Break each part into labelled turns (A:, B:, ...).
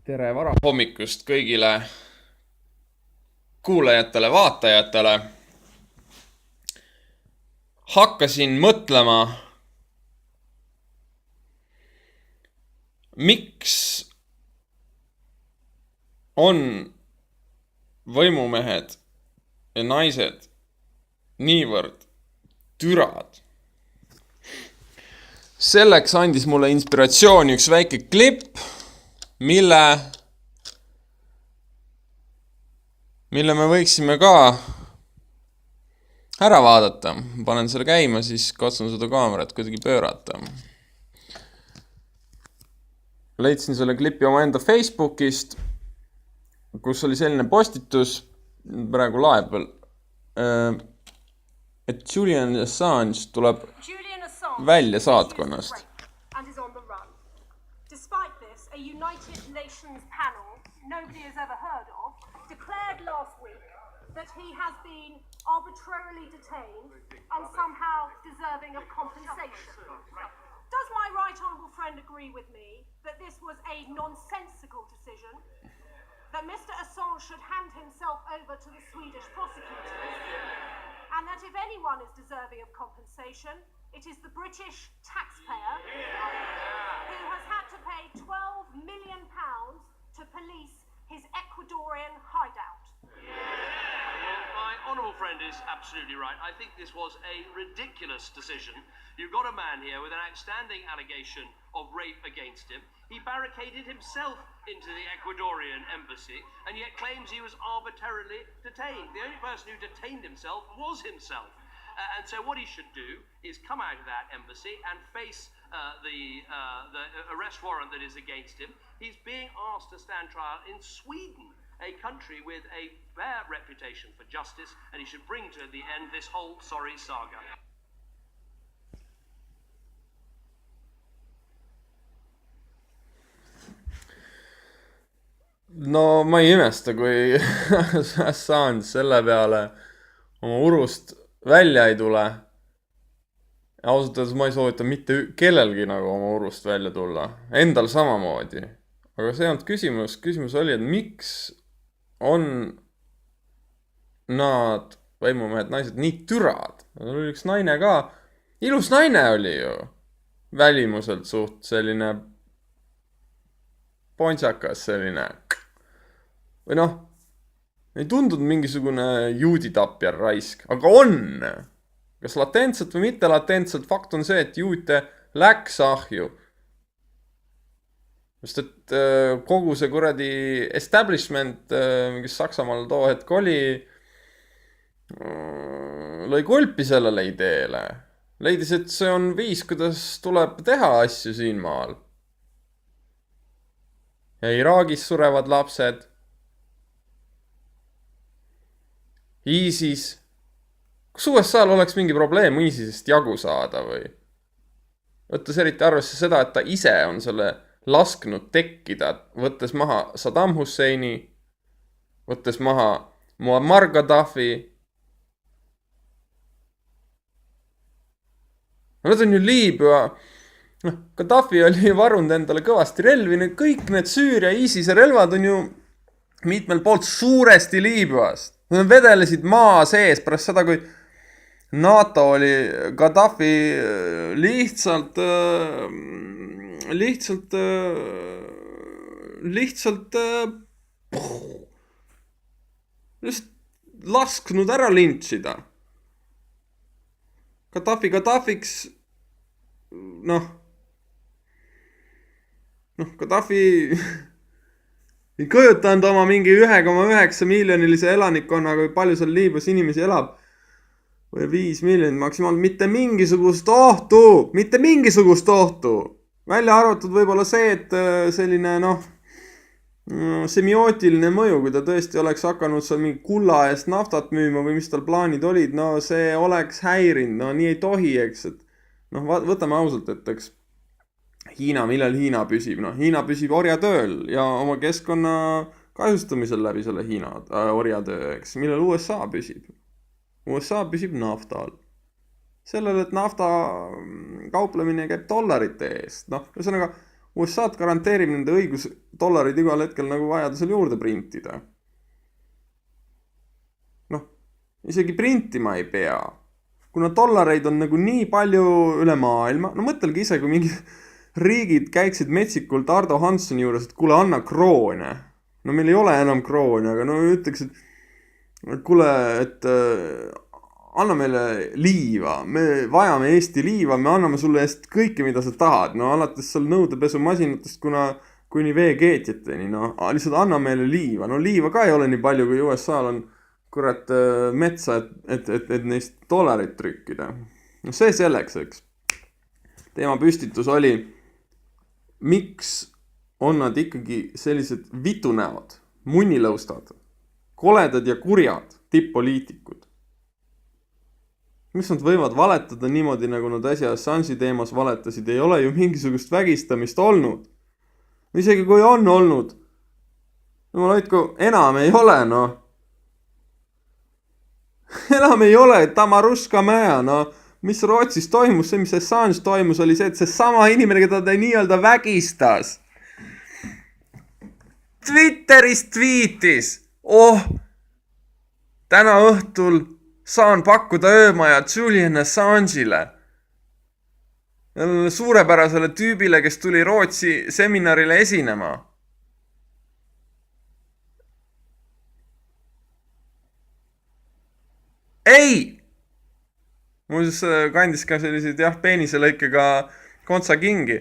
A: Tere varahommikust kõigile kuulajatele, vaatajatele. Hakkasin mõtlema, miks on võimumehed ja naised niivõrd türad. Selleks andis mulle inspiratsiooni üks väike klipp, mille me võiksime ka ära vaadata. Panen selle käima, siis katsun seda kaamerat kuidagi pöörata. Leidsin selle klipi oma enda Facebookist, kus oli selline postitus, praegu laeb veel, et Julian Assange tuleb välja saatkonnast.
B: Despite this, a United Nations panel nobody has ever heard of declared last week that he has been arbitrarily detained and somehow deserving of compensation. Does my right honourable friend agree with me that this was a nonsensical decision, that Mr. Assange should hand himself over to the Swedish prosecutors, and that if anyone is deserving of compensation, it is the British taxpayer who has had to pay £12 million to police his Ecuadorian hideout?
C: Well, my honourable friend is absolutely right. I think this was a ridiculous decision. You've got a man here with an outstanding allegation of rape against him. He barricaded himself into the Ecuadorian embassy and yet claims he was arbitrarily detained. The only person who detained himself was himself. And so what he should do is come out of that embassy and face the arrest warrant that is against him. He's being asked to stand trial in Sweden, a country with a fair reputation for justice, and he should bring to the end this whole sorry saga.
A: No ma ei imesta, kui Assange selle peale oma urust välja ei tule. Ausalt öeldes ma ei soovita mitte kellelgi nagu oma urust välja tulla. Endal samamoodi. Aga see on küsimus. Küsimus oli, et miks on nad, võimumehed, naised nii türad? Oli üks naine ka. Ilus naine oli ju. Välimuselt suht selline pontsakas selline. Või noh, ei tundunud mingisugune juuditapjar raisk, aga on. Kas latentselt või mitte latentselt, fakt on see, et juute läks ahju. Sest et kogu see kuradi establishment, mis Saksamaal too hetk oli, lõi kulpi sellele ideele. Leidis, et see on viis, kuidas tuleb teha asju siin maal. Ja Iraagis surevad lapsed. ISIS. Kas USA-l oleks mingi probleem ISISest jagu saada või? Võttes eriti arvesse seda, et ta ise on selle lasknud tekkida, võttes maha Saddam Husseini, võttes maha Muammar Gaddafi. Nad on ju Liibüa. Gaddafi oli varunud endale kõvasti relvi. Kõik need Süüria ISISe relvad on ju mitmel poolt suuresti Liibüast. Nad vedelesid maa sees pärast seda, kui NATO oli Gaddafi lihtsalt lasknud ära lintšida. Gaddafiks Gaddafi ei kujutanud oma mingi 1,9 miljonilise elanikkonnaga, kui palju seal Liibüas inimesi elab, või 5 miljonit maksimaalselt, mitte mingisugust ohtu. Välja arvatud võib-olla see, et selline semiootiline mõju, kui ta tõesti oleks hakanud seal mingi kulla eest naftat müüma või mis tal plaanid olid, see oleks häirinud, nii ei tohi, eks, et võtame ausalt, et eks millal Hiina püsib? Hiina püsib orjatööl ja oma keskkonna kahjustamisel läbi selle Hiina orjatöö, eks. Millal USA püsib? USA püsib naftal. Sellele, et nafta kauplemine käib dollarite eest. Ühesõnaga, USA-d garanteerib nende õigus dollarid igal hetkel nagu vajadusel juurde printida. Noh, isegi printima ei pea. Kuna dollareid on nagu nii palju üle maailma, no mõtelge ise, kui mingi riigid käiksid metsikult Ardo Hanssoni juures, et kuule, anna kroone. No meil ei ole enam kroone, aga no ütleks, et kuule, et anna meile liiva, me vajame Eesti liiva, me anname sulle eest kõike, mida sa tahad. No alates seal nõudepesumasinatest kuni veekeetjateni, no lihtsalt anna meile liiva. No liiva ka ei ole nii palju, kui USA-l on kurat metsa, et neist dollarit trükkida. No see selleks, eks. Teema püstitus oli, miks on nad ikkagi sellised vitunäod, munnilõustad, koledad ja kurjad tipp-poliitikud. Miks nad võivad valetada niimoodi, nagu nad äsja Assange'i teemas valetasid? Ei ole ju mingisugust vägistamist olnud. Isegi kui on olnud, no ma loitku, enam ei ole, no. Enam ei ole, Tamaruska mäe, no. Mis Rootsis toimus, see, mis Assange toimus, oli see, et see sama inimene, keda ta nii-öelda vägistas. Twitteris tweetis, täna õhtul saan pakkuda öömaja Julian Assange'ile. Suurepärasele tüübile, kes tuli Rootsi seminarile esinema. Ei! Muuseas kandis ka selliseid, peenise lõikega kontsa kingi.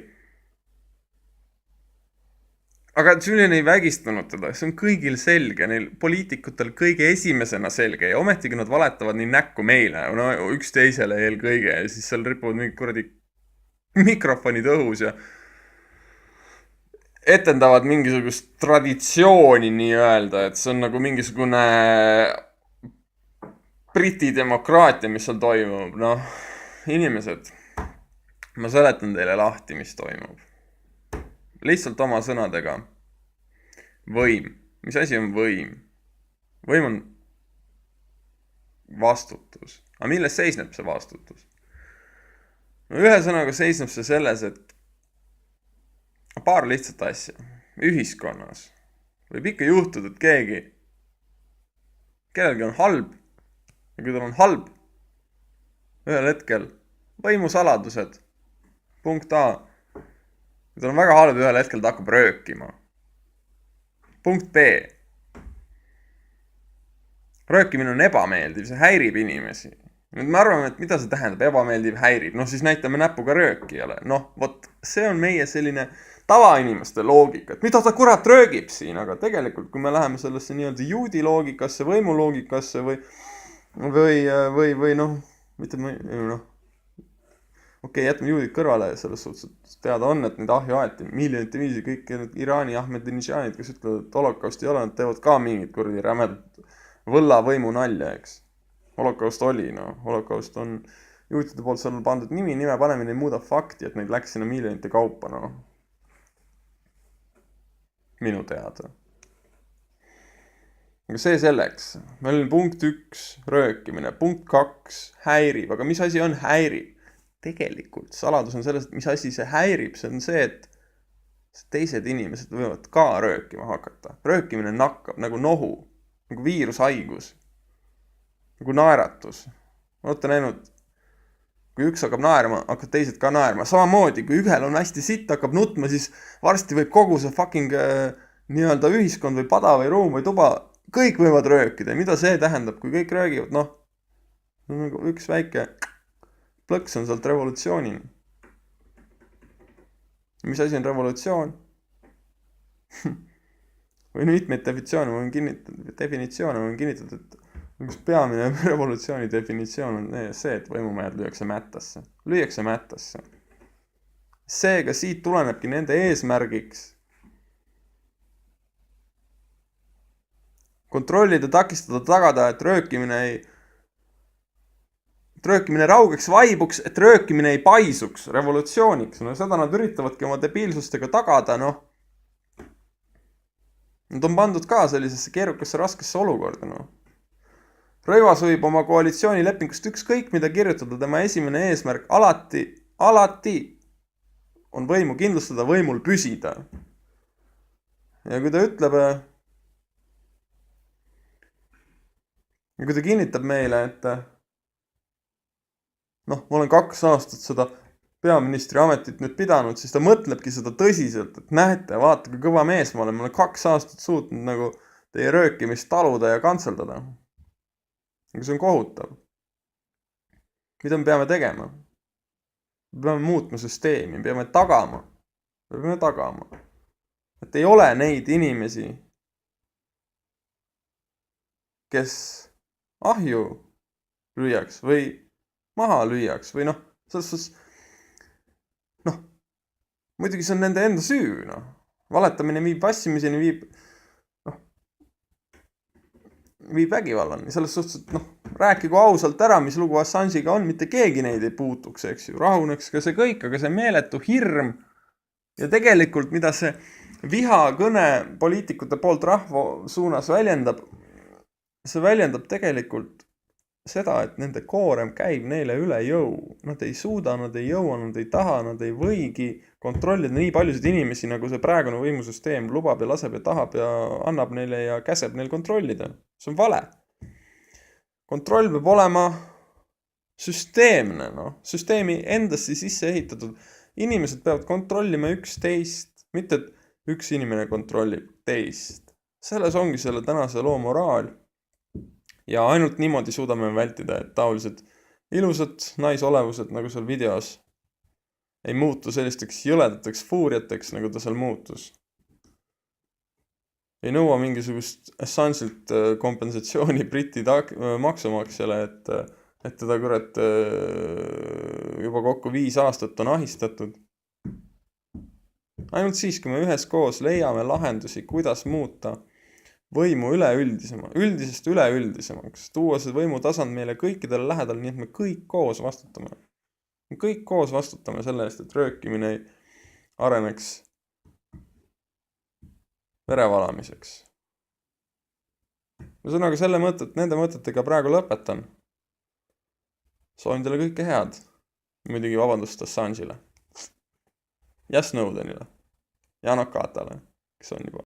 A: Aga Julian ei vägistanud teda, see on kõigil selge, neil poliitikutel kõige esimesena selge ja ometigi nad valetavad nii näkku meile, no üksteisele eelkõige ja siis seal ripuvad mingid kuradi mikrofonid õhus ja etendavad mingisugust traditsiooni nii-öelda, et see on nagu mingisugune Briti demokraatia, mis seal toimub. Noh, inimesed, ma seletan teile lahti, mis toimub. Lihtsalt oma sõnadega. Võim. Mis asi on võim? Võim on vastutus. Aga milles seisneb see vastutus? No ühe sõnaga seisneb see selles, et paar lihtsat asja. Ühiskonnas võib ikka juhtuda, et kellelgi on halb. Ja kui tal on halb, ühel hetkel võimusaladused, punkt A. Kui tal on väga halb, ühel hetkel ta hakkab röökima. Punkt B. Röökimine on ebameeldiv, see häirib inimesi. Nüüd me arvame, et mida see tähendab, ebameeldiv häirib. No siis näitame näpuga röökijale. Noh, vot see on meie selline tavainimeste loogika. Et mida ta kurat röögib siin, aga tegelikult kui me läheme sellesse nii-öelda juudi loogikasse, võimu loogikasse või noh, okei, jätme juudid kõrvale selles suhtes, et teada on, et neid ahju aeti miljonite viisi, kõik need Iraani Ahmedinejadid, kes ütlevad, et holokaust ei ole, nad teevad ka mingid kuradi rämedad võllavõimu nalja, eks. Holokaust oli, holokaust on juutide poolt seal pandud nime panemine ei muuda fakti, et neid läks sinna miljonite kaupa, minu teada. Aga see selleks. Meil on punkt 1, röökimine. Punkt 2, häirib. Aga mis asi on häirib? Tegelikult saladus on selles, et mis asi see häirib. See on see, et teised inimesed võivad ka röökima hakata. Röökimine nakkab nagu nohu, nagu viirushaigus, nagu naeratus. Ma olete näinud, kui üks hakkab naerma, hakkab teised ka naerma. Samamoodi, kui ühel on hästi sitt, hakkab nutma, siis varsti võib kogu see fucking nii-öelda ühiskond või pada või ruum või tuba kõik võivad röökida. Mida see tähendab, kui kõik röögivad? Nagu üks väike plõks on sealt revolutsioonini. Mis asi on revolutsioon? Või mitmeid definitsioone võin kinnitada, et üks peamine revolutsiooni definitsioon on see, et võimumehad lüüakse mättasse. Seega siit tulenebki nende eesmärgiks kontrollida, takistada, tagada, et röökimine raugeks vaibuks, et röökimine ei paisuks revolutsiooniks. No seda nad üritavadki oma debiilsustega tagada, Nad on pandud ka sellisesse keerukasse, raskesse olukorda, Rõivas võib oma koalitsioonilepingust ükskõik mida kirjutada, tema esimene eesmärk alati on võimu kindlustada, võimul püsida. Ja kui ta ütleb, ja kui ta kinnitab meile, et ma olen 2 aastat seda peaministri ametit nüüd pidanud, siis ta mõtlebki seda tõsiselt, et näete, vaata, kui kõva mees ma olen 2 aastat suutnud nagu teie röökimist taluda ja kantseldada. Aga see on kohutav. Mida me peame tegema? Me peame muutma süsteemi, me peame tagama, et ei ole neid inimesi, kes ahju lüüaks või maha lüüaks või muidugi see on nende enda süü, Valetamine viib vassimiseni, viib vägivallani. Selles suhtes, et rääkigu ausalt ära, mis lugu Assange'iga on, mitte keegi neid ei puutuks, eks ju. Rahuneks ka see kõik, aga see meeletu hirm ja tegelikult, mida see vihakõne poliitikute poolt rahva suunas väljendab, see väljendab tegelikult seda, et nende koorem käib neile üle jõu. Nad ei suuda, nad ei jõua, nad ei taha, nad ei võigi kontrollida nii paljusid inimesi, nagu see praegune võimusüsteem lubab ja laseb ja tahab ja annab neile ja käseb neil kontrollida. See on vale. Kontroll peab olema süsteemne, süsteemi endasse sisse ehitatud. Inimesed peavad kontrollima üksteist, mitte et üks inimene kontrollib teist. Selles ongi selle tänase loo moraal. Ja ainult niimoodi suudame vältida, et taolised ilusad naisolevused, nagu seal videos, ei muutu sellisteks jõledateks fuuriateks, nagu ta seal muutus. Ei nõua mingisugust Assange'ilt kompensatsiooni Briti maksumaksjale, et teda kurat juba kokku 5 aastat on ahistatud. Ainult siis, kui me üheskoos leiame lahendusi, kuidas muuta võimu üldisest üleüldisemaks, tuua see võimutasand meile kõikidele lähedal, nii et me kõik koos vastutame. Me kõik koos vastutame selle eest, et röökimine ei areneks verevalamiseks. Ühesõnaga nende mõtetega praegu lõpetan. Soovin teile kõike head. Muidugi vabandust Assange'ile. Ja Snowdenile. Ja Nakatale, kes on juba